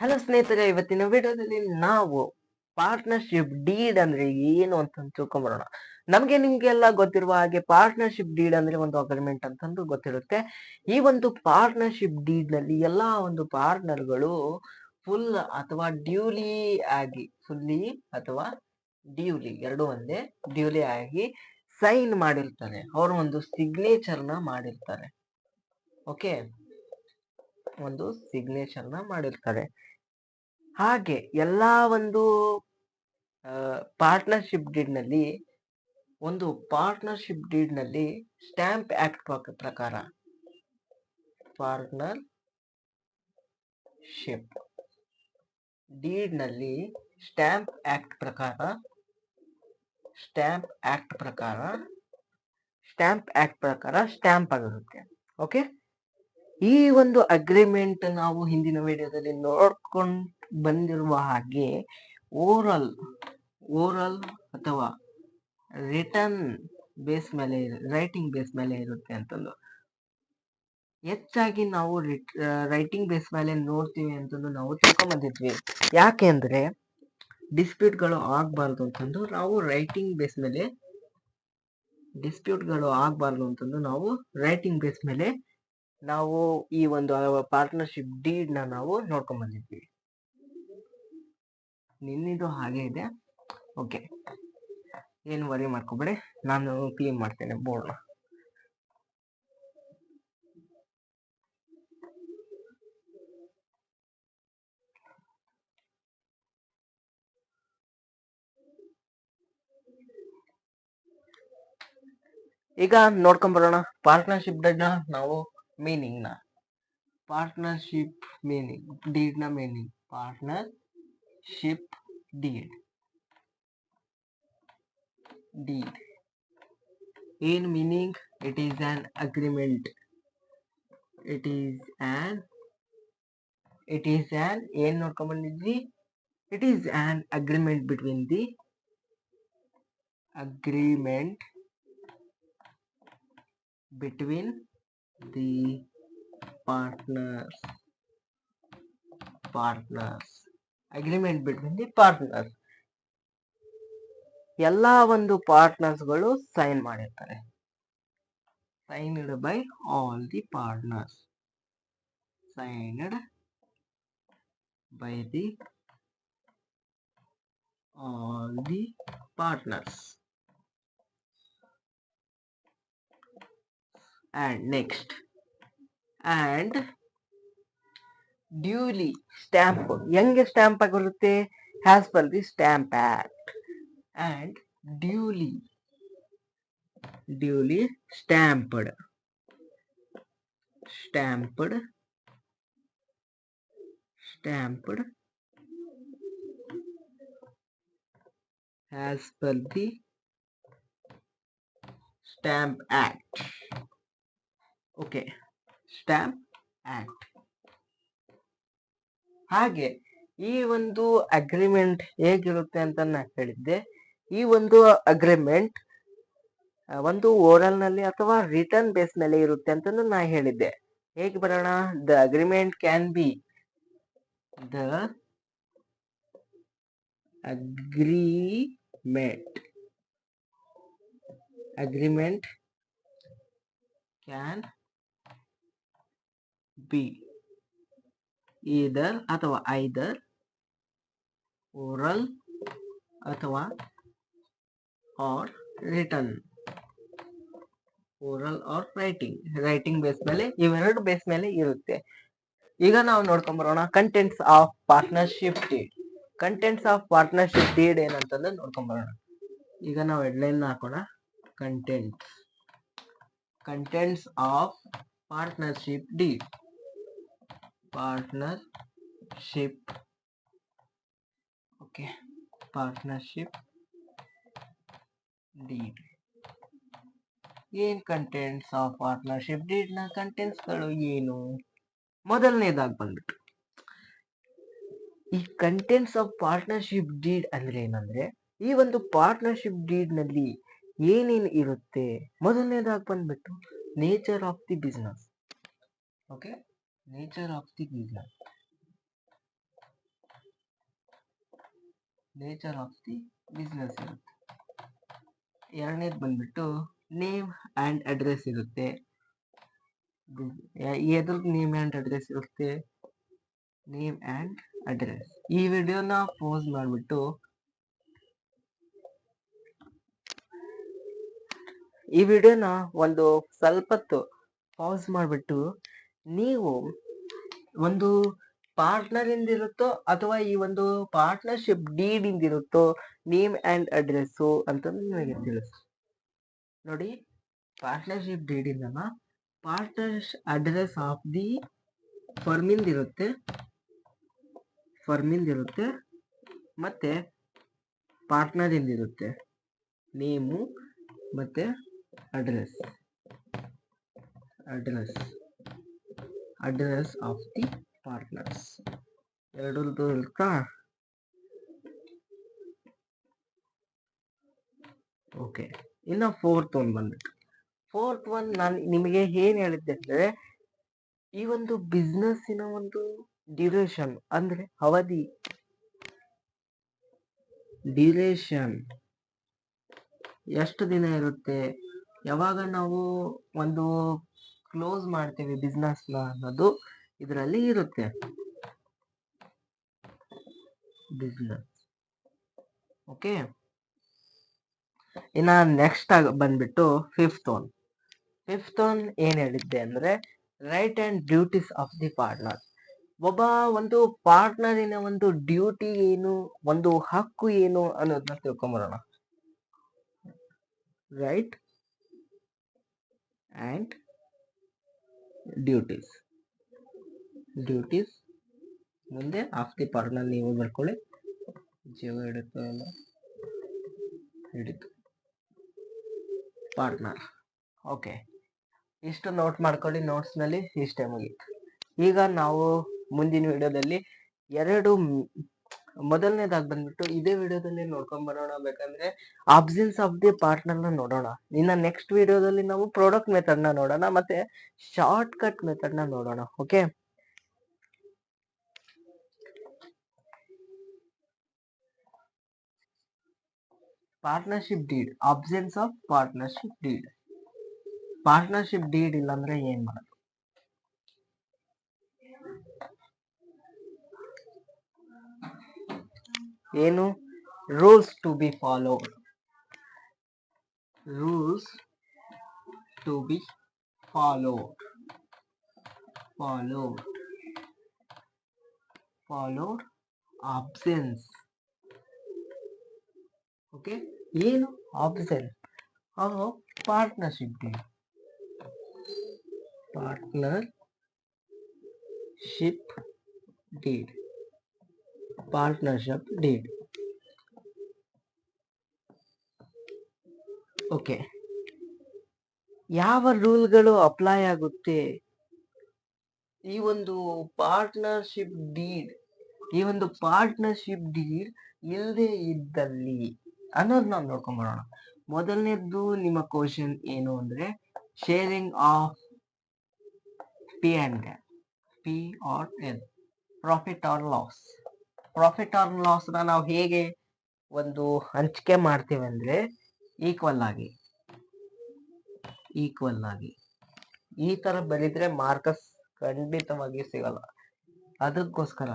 Hello ಸ್ನೇಹಿತರೆ, ಇವತ್ತಿನ ವಿಡಿಯೋದಲ್ಲಿ ನಾವು ಪಾರ್ಟ್ನರ್ಶಿಪ್ ಡೀಡ್ ಅಂದ್ರೆ ಏನು ಅಂತ ತಿಳ್ಕೊಂಬರೋಣ. ನಮ್ಗೆ ನಿಮ್ಗೆಲ್ಲ ಗೊತ್ತಿರುವ ಹಾಗೆ ಪಾರ್ಟ್ನರ್ಶಿಪ್ ಡೀಡ್ ಅಂದ್ರೆ ಒಂದು ಅಗ್ರಿಮೆಂಟ್ ಅಂತಂದು ಗೊತ್ತಿರುತ್ತೆ. ಈ ಒಂದು ಪಾರ್ಟ್ನರ್ಶಿಪ್ ಡೀಡ್ ನಲ್ಲಿ ಎಲ್ಲಾ ಒಂದು ಪಾರ್ಟ್ನರ್ಗಳು ಫುಲ್ ಅಥವಾ ಡ್ಯೂಲಿ ಆಗಿ, ಫುಲ್ಲಿ ಅಥವಾ ಡ್ಯೂಲಿ ಎರಡು ಒಂದೇ, ಡ್ಯೂಲಿ ಆಗಿ ಸೈನ್ ಮಾಡಿರ್ತಾರೆ. ಅವರು ಒಂದು ಸಿಗ್ನೇಚರ್ ನ ಮಾಡಿರ್ತಾರೆ. ಓಕೆ, ಒಂದು ಸಿಗ್ನೇಚರ್ ನ ಮಾಡಿರ್ತಾರೆ. ಹಾಗೆ ಎಲ್ಲಾ ಒಂದು ಪಾರ್ಟ್ನರ್ಶಿಪ್ ಡೀಡ್ ನಲ್ಲಿ ಸ್ಟ್ಯಾಂಪ್ ಆಕ್ಟ್ ಪ್ರಕಾರ ಪಾರ್ಟ್ನರ್ಶಿಪ್ ಡೀಡ್ ನಲ್ಲಿ ಸ್ಟ್ಯಾಂಪ್ ಆಕ್ಟ್ ಪ್ರಕಾರ ಸ್ಟ್ಯಾಂಪ್ ಆಗಿರುತ್ತೆ. ಓಕೆ, ಈ ಒಂದು ಅಗ್ರಿಮೆಂಟ್ ನಾವು ಹಿಂದಿನ ವಿಡಿಯೋದಲ್ಲಿ ನೋಡ್ಕೊಂಡು ಬಂದಿರುವ ಹಾಗೆ ಓರಲ್ ಅಥವಾ ರೈಟಿಂಗ್ ಬೇಸ್ ಮೇಲೆ ಇರುತ್ತೆ ಅಂತಂದು. ಹೆಚ್ಚಾಗಿ ನಾವು ರೈಟಿಂಗ್ ಬೇಸ್ ಮೇಲೆ ನೋಡ್ತೀವಿ ಅಂತಂದು ನಾವು ತಿಳ್ಕೊಂಬಂದಿದ್ವಿ. ಯಾಕೆ ಅಂದ್ರೆ ಡಿಸ್ಪ್ಯೂಟ್ಗಳು ಆಗ್ಬಾರ್ದು ಅಂತಂದು ನಾವು ರೈಟಿಂಗ್ ಬೇಸ್ ಮೇಲೆ ನಾವು ಈ ಒಂದು ಪಾರ್ಟ್ನರ್ಶಿಪ್ ಡೀಡ್ ನಾವು ನೋಡ್ಕೊಂಡ್ ಬಂದಿದ್ವಿ. ನಿನ್ನಿದು ಹಾಗೆ ಇದೆ. ಓಕೆ, ಏನು ವರಿ ಮಾಡ್ಕೋಬೇಡಿ, ನಾನು ಕ್ಲೀನ್ ಮಾಡ್ತೇನೆ ಬೋರ್ಡ್ನ. ಈಗ ನೋಡ್ಕೊಂಬರೋಣ ಪಾರ್ಟ್ನರ್ಶಿಪ್ ಡೀಡ್ ನ ನಾವು meaning deed partnership deed in meaning it is an agreement. It is an ಏನ್ ನೋಡ್ಕೊಂಡ್ಬಂದಿದ್ವಿ, it is an agreement between the partners. Agreement between the partners. ಎಲ್ಲಾ ಒಂದು ಪಾರ್ಟ್ನರ್ಸ್ಗಳು ಸೈನ್ ಮಾಡಿರ್ತಾರೆ. Signed by all the partners. And next, and duly stamp ಹೆಂಗೆ stamp ಆಗಿರುತ್ತೆ, as per the stamp act. And duly stamped as per the stamp act. Okay, stamp act. ಹಾಗೆ ಈ ಒಂದು agreement ಹೇಗಿರುತ್ತೆ ಅಂತ ನಾನು ಹೇಳಿದ್ದೆ. ಈ ಒಂದು ಅಗ್ರಿಮೆಂಟ್ ಒಂದು ಓರಲ್ ನಲ್ಲಿ ಅಥವಾ ರಿಟರ್ನ್ ಬೇಸ್ ಮೇಲೆ ಇರುತ್ತೆ ಅಂತ ನಾ ಹೇಳಿದ್ದೆ. ಹೇಗೆ ಬರೋಣ, the agreement can be either ಅಥವಾ ಐದರ್ ಓರಲ್ ಅಥವಾ ಆರ್ ರಿಟರ್ನ್, ರೈಟಿಂಗ್ ಬೇಸ್ ಮೇಲೆ, ಇವೆರಡು ಬೇಸ್ ಮೇಲೆ ಇರುತ್ತೆ. ಈಗ ನಾವು ನೋಡ್ಕೊಂಬರೋಣ ಕಂಟೆಂಟ್ಸ್ ಆಫ್ ಪಾರ್ಟ್ನರ್ಶಿಪ್ ಡೀಡ್ ಏನಂತಂದ್ರೆ ನೋಡ್ಕೊಂಬರೋಣ. ಈಗ ನಾವು ಹೆಡ್ಲೈನ್ ಹಾಕೋಣ, contents of partnership deed. Partnership deed ಏನ್ ಕಂಟೆಂಟ್ಸ್ ಆಫ್ ಪಾರ್ಟ್ನರ್ಶಿಪ್ ಡೀಡ್ ನ ಕಂಟೆಂಟ್ಸ್ಗಳು ಏನು? ಮೊದಲನೇದಾಗಿ ಬಂದ್ಬಿಟ್ಟು ಈ ಕಂಟೆಂಟ್ಸ್ ಆಫ್ ಪಾರ್ಟ್ನರ್ಶಿಪ್ ಡೀಡ್ ಅಂದ್ರೆ ಏನಂದ್ರೆ, ಈ ಒಂದು ಪಾರ್ಟ್ನರ್ಶಿಪ್ ಡೀಡ್ ನಲ್ಲಿ ಏನೇನು ಇರುತ್ತೆ. ಮೊದಲನೇದಾಗಿ ಬಂದ್ಬಿಟ್ಟು nature of the business. Okay, nature of the business. Nature of the business ಇರುತ್ತೆ. ಎರಡನೇದು ಬಂದ್ಬಿಟ್ಟು ನೇಮ್ ಆ್ಯಂಡ್ ಅಡ್ರೆಸ್ ಇರುತ್ತೆ. ಎದ್ರದ್ದು ನೇಮ್ ಆ್ಯಂಡ್ ಅಡ್ರೆಸ್ ಇರುತ್ತೆ? Name and address. ಈ ವಿಡಿಯೋನ ಪೋಸ್ ಮಾಡಿಬಿಟ್ಟು ಒಂದು ಸ್ವಲ್ಪ ಹೊತ್ತು ಪಾಸ್ ಮಾಡಿಬಿಟ್ಟು ನೀವು ಒಂದು ಪಾರ್ಟ್ನರ್ ಇಂದಿರುತ್ತೋ ಅಥವಾ ಈ ಒಂದು ಪಾರ್ಟ್ನರ್ಶಿಪ್ ಡೀಡ್ ಇಂದಿರುತ್ತೋ ನೇಮ್ ಆ್ಯಂಡ್ ಅಡ್ರೆಸ್ಸು ಅಂತಂದು ನಿಮಗೆ ತಿಳಿಸ್ ನೋಡಿ. ಪಾರ್ಟ್ನರ್ಶಿಪ್ ಡೀಡ್ ಇಂದನ ಪಾರ್ಟ್ನರ್ ಅಡ್ರೆಸ್ ಆಫ್ ದಿ ಫರ್ಮಿಂದಿರುತ್ತೆ ಮತ್ತೆ ಪಾರ್ಟ್ನರ್ ಇಂದಿರುತ್ತೆ ನೇಮು ಮತ್ತೆ ಅಡ್ರೆಸ್ ಆಫ್ ದಿ ಪಾರ್ಟ್ನರ್ಸ್ ಎರಡರದ್ದು ಇರುತ್ತಾ? ಓಕೆ. ಇನ್ನು ಫೋರ್ತ್ ಒನ್ ನಾನು ನಿಮಗೆ ಏನ್ ಹೇಳಿದ್ದೆ ಅಂದ್ರೆ ಈ ಒಂದು ಬಿಸ್ನೆಸ್ಸಿನ ಒಂದು ಡ್ಯೂರೇಷನ್ ಅಂದ್ರೆ ಅವಧಿ, ಎಷ್ಟು ದಿನ ಇರುತ್ತೆ, ಯಾವಾಗ ನಾವು ಒಂದು ಕ್ಲೋಸ್ ಮಾಡ್ತೀವಿ ಬಿಸ್ನೆಸ್ನ ಅನ್ನೋದು ಇದರಲ್ಲಿ ಇರುತ್ತೆ. Business okay. ಇನ್ನ ನೆಕ್ಸ್ಟ್ ಬಂದ್ಬಿಟ್ಟು ಫಿಫ್ತ್ ಒನ್ ಏನ್ ಹೇಳಿದ್ದೆ ಅಂದ್ರೆ right and duties of the partner. ಒಬ್ಬ ಒಂದು ಪಾರ್ಟ್ನರಿನ ಒಂದು ಡ್ಯೂಟಿ ಏನು, ಒಂದು ಹಕ್ಕು ಏನು ಅನ್ನೋದನ್ನ ತಿಳ್ಕೊಂಬರೋಣ. ರೈಟ್ ಅಂಡ್ ಡ್ಯೂಟೀಸ್ ಮುಂದೆ ಆಫ್ ದಿ ಪಾರ್ಟ್ನರ್ ನೀವು ಬರ್ಕೊಳ್ಳಿ. ಜೀವ ಹಿಡಿತು ಪಾರ್ಟ್ನರ್. ಓಕೆ, ಇಷ್ಟು ನೋಟ್ ಮಾಡ್ಕೊಳ್ಳಿ. ನೋಟ್ಸ್ನಲ್ಲಿ ಇಷ್ಟೇ ಮುಗೀತು. ಈಗ ನಾವು ಮುಂದಿನ ವಿಡಿಯೋದಲ್ಲಿ ಮೊದಲನೇದಾಗಿ ಬಂದ್ಬಿಟ್ಟು ಇದೇ ವಿಡಿಯೋದಲ್ಲಿ ನೋಡ್ಕೊಂಡ್ ಬರೋಣ. ಬೇಕಂದ್ರೆ ಆಬ್ಸೆನ್ಸ್ ಆಫ್ ದಿ ಪಾರ್ಟ್ನರ್ನ ನೋಡೋಣ. ಇನ್ನ ನೆಕ್ಸ್ಟ್ ವಿಡಿಯೋದಲ್ಲಿ ನಾವು ಪ್ರಾಡಕ್ಟ್ ಮೆಥಡ್ನ ನೋಡೋಣ, ಮತ್ತೆ ಶಾರ್ಟ್ ಕಟ್ ಮೆಥಡ್ನ ನೋಡೋಣ. Okay, partnership deed, absence of partnership deed ಇಲ್ಲ ಅಂದ್ರೆ ಏನ್ ಮಾಡೋದು? ಏನು? Rules to be followed. Absence. Okay, ಏನು absence of partnership deed. Okay, ಯಾವ ರೂಲ್ಗಳು ಅಪ್ಲೈ ಆಗುತ್ತೆ ಈ ಒಂದು ಪಾರ್ಟ್ನರ್ಶಿಪ್ ಡೀಡ್ ಇಲ್ಲದೆ ಇದ್ದಲ್ಲಿ ಅನ್ನೋದು ನಾವು ನೋಡ್ಕೊಂಡ್ ಬರೋಣ. ಮೊದಲನೇದ್ದು ನಿಮ್ಮ ಕ್ವಶನ್ ಏನು ಅಂದ್ರೆ sharing of P&L, profit or loss ನ ನಾವು ಹೇಗೆ ಒಂದು ಹಂಚಿಕೆ ಮಾಡ್ತೀವಿ ಅಂದ್ರೆ ಈಕ್ವಲ್ ಆಗಿ ಈ ತರ ಬರೀದ್ರೆ ಮಾರ್ಕಸ್ ಖಂಡಿತವಾಗಿ ಸಿಗಲ್ಲ. ಅದಕ್ಕೋಸ್ಕರ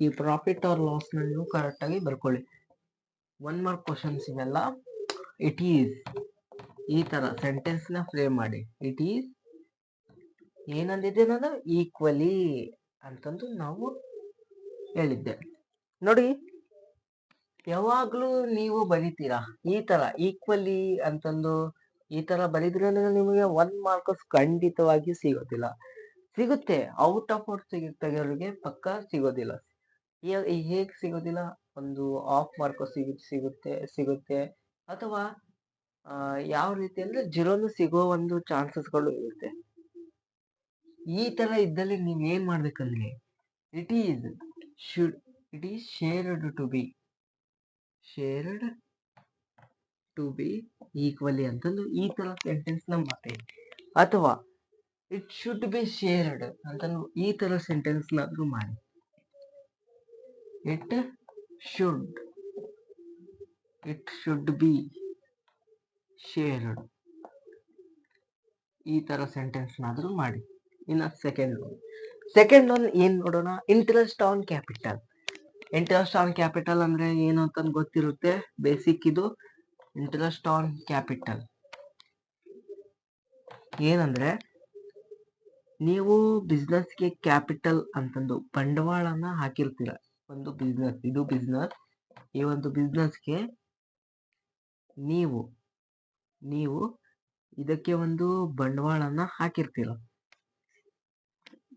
ಈ ಪ್ರಾಫಿಟ್ ಆರ್ ಲಾಸ್ ನ ನೀವು ಕರೆಕ್ಟ್ ಆಗಿ ಬರ್ಕೊಳ್ಳಿ. 1 ಮಾರ್ಕ್ ಕ್ವಶನ್ಸ್ ಇವೆಲ್ಲ. ಇಟ್ ಈಸ್ ಈ ತರ ಸೆಂಟೆನ್ಸ್ ನ ಫ್ರೇಮ್ ಮಾಡಿ. ಇಟ್ ಈಸ್ ಏನಂದಿದೆ ನಾನು ಈಕ್ವಲಿ ಅಂತಂದು ನಾವು ಹೇಳಿದ್ದೆ. ನೋಡಿ, ಯಾವಾಗ್ಲೂ ನೀವು ಬರೀತೀರಾ ಈ ತರ ಈಕ್ವಲಿ ಅಂತಂದು ಈ ತರ ಬರೀದ್ರೆ ನಿಮಗೆ 1 ಮಾರ್ಕ್ಸ್ ಖಂಡಿತವಾಗಿ ಸಿಗೋದಿಲ್ಲ. ಸಿಗುತ್ತೆ, ಔಟ್ ಆಫ್ ತೆಗೆಯೋರಿಗೆ ಪಕ್ಕ ಸಿಗೋದಿಲ್ಲ. ಹೇಗೆ ಸಿಗೋದಿಲ್ಲ? ಒಂದು ಹಾಫ್ ಮಾರ್ಕ್ ಸಿಗುತ್ತೆ ಅಥವಾ ಯಾವ ರೀತಿ ಅಂದ್ರೆ 0 ಸಿಗೋ ಒಂದು ಚಾನ್ಸಸ್ಗಳು ಇರುತ್ತೆ. ಈ ತರ ಇದ್ದಲ್ಲಿ ನೀವ್ ಏನ್ ಮಾಡ್ಬೇಕಂದ್ರೆ it is shared to be equally ಅಂತಂದು ಈ ತರ ಸೆಂಟೆನ್ಸ್ ನ ಮಾಡಿ, ಅಥವಾ ಇಟ್ ಶುಡ್ ಬಿ ಶೇರ್ಡ್ ಅಂತಂದು ಈ ತರ ಸೆಂಟೆನ್ಸ್ ನಾದ್ರೂ ಮಾಡಿ. It should it should be shared. ಈ ತರ ಸೆಂಟೆನ್ಸ್ನಾದ್ರೂ ಮಾಡಿ. ಇನ್ನ ಸೆಕೆಂಡ್ ಒನ್ ಏನ್ ನೋಡೋಣ, interest on capital. Interest on capital ಅಂದ್ರೆ ಏನು ಅಂತ ಗೊತ್ತಿರುತ್ತೆ, ಬೇಸಿಕ್ ಇದು. ಇಂಟ್ರೆಸ್ಟ್ ಆನ್ ಕ್ಯಾಪಿಟಲ್ ಏನಂದ್ರೆ, ನೀವು ಬಿಸ್ನೆಸ್ಗೆ ಕ್ಯಾಪಿಟಲ್ ಅಂತಂದು ಬಂಡವಾಳನ ಹಾಕಿರ್ತೀರ. ಒಂದು ಬಿಸ್ನೆಸ್, ಇದು ಬಿಸ್ನೆಸ್. ಈ ಒಂದು ಬಿಸ್ನೆಸ್ಗೆ ನೀವು ಇದಕ್ಕೆ ಒಂದು ಬಂಡವಾಳನ ಹಾಕಿರ್ತೀರ.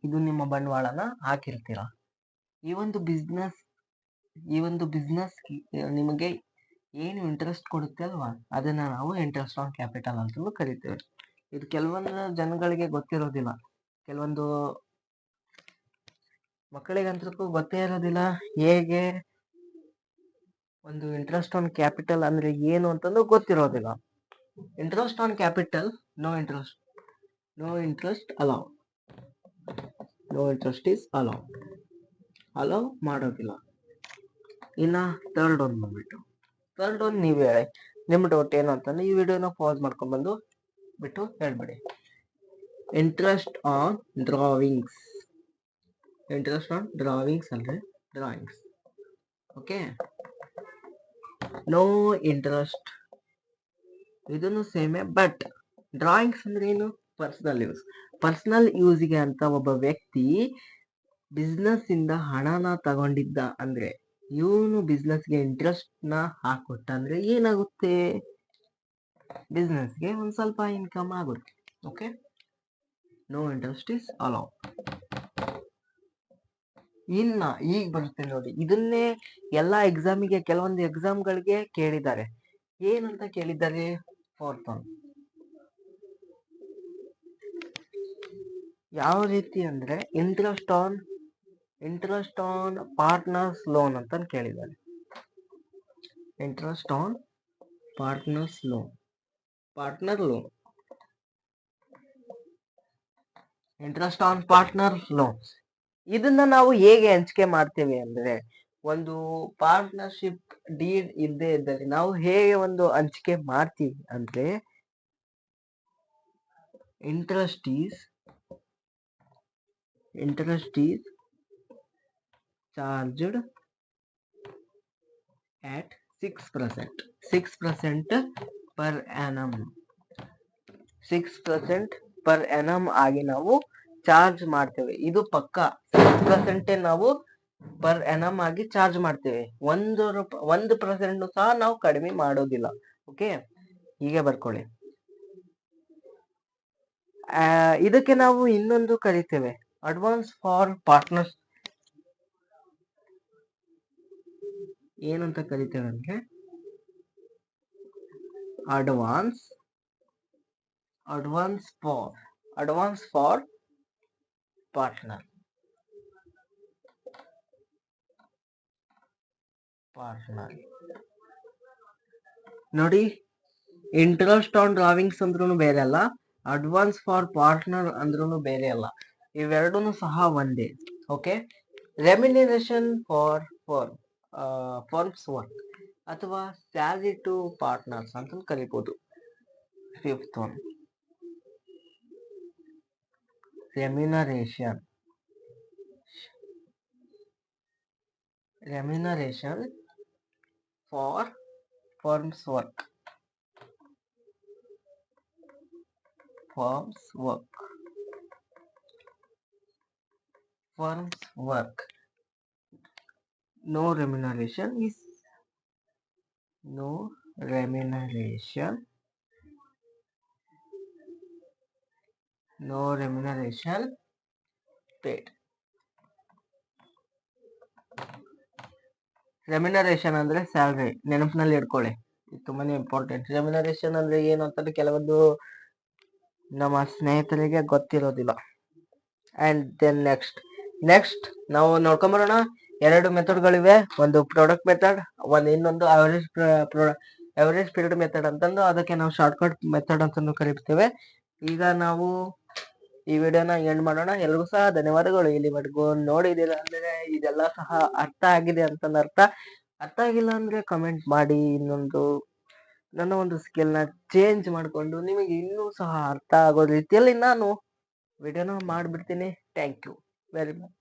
ಇದು ನಿಮ್ಮ ಬಂಡವಾಳನ ಹಾಕಿರ್ತೀರ. ಈ ಒಂದು ಬಿಸ್ನೆಸ್ ನಿಮಗೆ ಏನು ಇಂಟ್ರೆಸ್ಟ್ ಕೊಡುತ್ತೆ ಅಲ್ವಾ, ಅದನ್ನ ನಾವು ಇಂಟ್ರೆಸ್ಟ್ ಆನ್ ಕ್ಯಾಪಿಟಲ್ ಅಂತಲೂ ಕರಿತೇವೆ. ಇದು ಕೆಲವೊಂದು ಜನಗಳಿಗೆ ಗೊತ್ತಿರೋದಿಲ್ಲ, ಕೆಲವೊಂದು ಮಕ್ಕಳಿಗಂತೂ ಗೊತ್ತೇ ಇರೋದಿಲ್ಲ ಹೇಗೆ ಒಂದು ಇಂಟ್ರೆಸ್ಟ್ ಆನ್ ಕ್ಯಾಪಿಟಲ್ ಅಂದ್ರೆ ಏನು ಅಂತಂದು ಗೊತ್ತಿರೋದಿಲ್ಲ. Interest on capital, no interest allow. No interest is allow ಮಾಡೋದಿಲ್ಲ. ಇನ್ನ ಥರ್ಡ್ ಒನ್ ನೀವೇ ಹೇಳಿ. ನಿಮ್ಮ ಡೌಟ್ ಏನು ಅಂತಂದ್ರೆ ಈ ವಿಡಿಯೋನ ಪಾಸ್ ಮಾಡ್ಕೊಂಡ್ ಬಂದು ಬಿಟ್ಟು ಹೇಳ್ಬೇಡಿ. ಇಂಟ್ರೆಸ್ಟ್ ಆನ್ ಡ್ರಾವಿಂಗ್ಸ್ ಅಂದ್ರೆ ಡ್ರಾಯಿಂಗ್ಸ್. ಓಕೆ, ನೋ ಇಂಟ್ರೆಸ್ಟ್ ಇದನ್ನು ಸೇಮೆ. ಬಟ್ ಡ್ರಾಯಿಂಗ್ಸ್ ಅಂದ್ರೆ ಏನು, ಪರ್ಸನಲ್ ಯೂಸ್ಗೆ ಅಂತ ಒಬ್ಬ ವ್ಯಕ್ತಿ ಬಿಸ್ನೆಸ್ ಇಂದ ಹಣನ ತಗೊಂಡಿದ್ದ ಅಂದ್ರೆ, ಇವನು ಬಿಸ್ನೆಸ್ಗೆ ಇಂಟ್ರೆಸ್ಟ್ ನ ಹಾಕೊಟ್ಟ ಅಂದ್ರೆ ಏನಾಗುತ್ತೆ, ಬಿಸ್ನೆಸ್ಗೆ ಒಂದ್ ಸ್ವಲ್ಪ ಇನ್ಕಮ್ ಆಗುತ್ತೆ. Okay, no interest is allow. ಇನ್ನ ಈಗ ಬರುತ್ತೆ ನೋಡಿ, ಇದನ್ನೇ ಎಲ್ಲಾ ಎಕ್ಸಾಮಿಗೆ, ಕೆಲವೊಂದು ಎಕ್ಸಾಮ್ಗಳಿಗೆ ಕೇಳಿದ್ದಾರೆ. ಏನಂತ ಕೇಳಿದ್ದಾರೆ, ಫೋರ್ತ್ ಒನ್ ಯಾವ ರೀತಿ ಅಂದ್ರೆ ಇಂಟ್ರೆಸ್ಟ್ ಆನ್ ಪಾರ್ಟ್ನರ್ಸ್ ಲೋನ್ ಅಂತ ಕೇಳಿದ್ದಾರೆ. Interest on partner loans. ಇದನ್ನ ನಾವು ಹೇಗೆ ಹಂಚಿಕೆ ಮಾಡ್ತೇವೆ ಅಂದ್ರೆ, ಒಂದು ಪಾರ್ಟ್ನರ್ಶಿಪ್ ಡೀಡ್ ಇದ್ದೇ ಇದ್ದಲ್ಲಿ ನಾವು ಹೇಗೆ ಒಂದು ಹಂಚಿಕೆ ಮಾಡ್ತೀವಿ ಅಂದ್ರೆ, interest is charged at 6% per annum. 6% per annum ಆಗಿ ನಾವು ಚಾರ್ಜ್ ಮಾಡ್ತೇವೆ. ಇದು ಪಕ್ಕ 6% ನಾವು ಪರ್ annum ಆಗಿ ಚಾರ್ಜ್ ಮಾಡ್ತೇವೆ. 1% ಸಹ ನಾವು ಕಡಿಮೆ ಮಾಡೋದಿಲ್ಲ. ಓಕೆ, ಹೀಗೆ ಬರ್ಕೊಳ್ಳಿ. ಇದಕ್ಕೆ ನಾವು ಇನ್ನೊಂದು ಕರಿತೇವೆ, ಅಡ್ವಾನ್ಸ್ ಫಾರ್ ಪಾರ್ಟ್ನರ್ಸ್. ಏನಂತ ಕರಿತೇವೆ ಅಂದ್ರೆ, ಅಡ್ವಾನ್ಸ್ ಫಾರ್ ಪಾರ್ಟ್ನರ್. ನೋಡಿ, ಇಂಟ್ರೆಸ್ಟ್ ಆನ್ ಡ್ರಾವಿಂಗ್ಸ್ ಅಂದ್ರೂ ಬೇರೆ ಅಲ್ಲ, ಅಡ್ವಾನ್ಸ್ ಫಾರ್ ಪಾರ್ಟ್ನರ್ ಅಂದ್ರೂ ಬೇರೆ ಅಲ್ಲ. ಇವೆರಡೂ ಸಹ ಒಂದೇ. Okay, remuneration for firms work ಅಥವಾ ಸ್ಯಾಲರಿ ಟು ಪಾರ್ಟ್ನರ್ಸ್ ಅಂತ ಕರಿಬಹುದು. Fifth one, remuneration for firms work. No remuneration paid. Remuneration ಅಂದ್ರೆ ಸ್ಯಾಲ್ರಿ. ನೆನಪಿನಲ್ಲಿ ಇಟ್ಕೊಳ್ಳಿ, ಇದು ತುಂಬಾನೇ ಇಂಪಾರ್ಟೆಂಟ್. ರೆಮ್ಯುನರೇಷನ್ ಅಂದ್ರೆ ಏನು ಅಂತಂದ್ರೆ ಕೆಲವೊಂದು ನಮ್ಮ ಸ್ನೇಹಿತರಿಗೆ ಗೊತ್ತಿರೋದಿಲ್ಲ. ಅಂಡ್ ದೆನ್ ನೆಕ್ಸ್ಟ್ ನಾವು ನೋಡ್ಕೊಂಬರೋಣ. 2 ಮೆಥಡ್ಗಳಿವೆ, ಒಂದು ಪ್ರಾಡಕ್ಟ್ ಮೆಥಡ್, ಇನ್ನೊಂದು ಅವರೇಜ್ ಪೀರಿಯಡ್ ಮೆಥಡ್ ಅಂತಂದು, ಅದಕ್ಕೆ ನಾವು ಶಾರ್ಟ್ಕಟ್ ಮೆಥಡ್ ಅಂತಂದು ಕರಿತೇವೆ. ಈಗ ನಾವು ಈ ವಿಡಿಯೋನ ಎಂಡ್ ಮಾಡೋಣ. ಎಲ್ರಿಗೂ ಸಹ ಧನ್ಯವಾದಗಳು. ಇಲ್ಲಿವರೆಗೂ ನೋಡಿದ್ದೀರಾ ಅಂದ್ರೆ ಇದೆಲ್ಲ ಸಹ ಅರ್ಥ ಆಗಿದೆ ಅಂತಂದ ಅರ್ಥ. ಅರ್ಥ ಆಗಿಲ್ಲ ಅಂದ್ರೆ ಕಮೆಂಟ್ ಮಾಡಿ. ನನ್ನ ಒಂದು ಸ್ಕಿಲ್‌ನ ಚೇಂಜ್ ಮಾಡ್ಕೊಂಡು ನಿಮಗೆ ಇನ್ನೂ ಸಹ ಅರ್ಥ ಆಗೋ ರೀತಿಯಲ್ಲಿ ನಾನು ವಿಡಿಯೋನ ಮಾಡ್ಬಿಡ್ತೀನಿ. Thank you very much.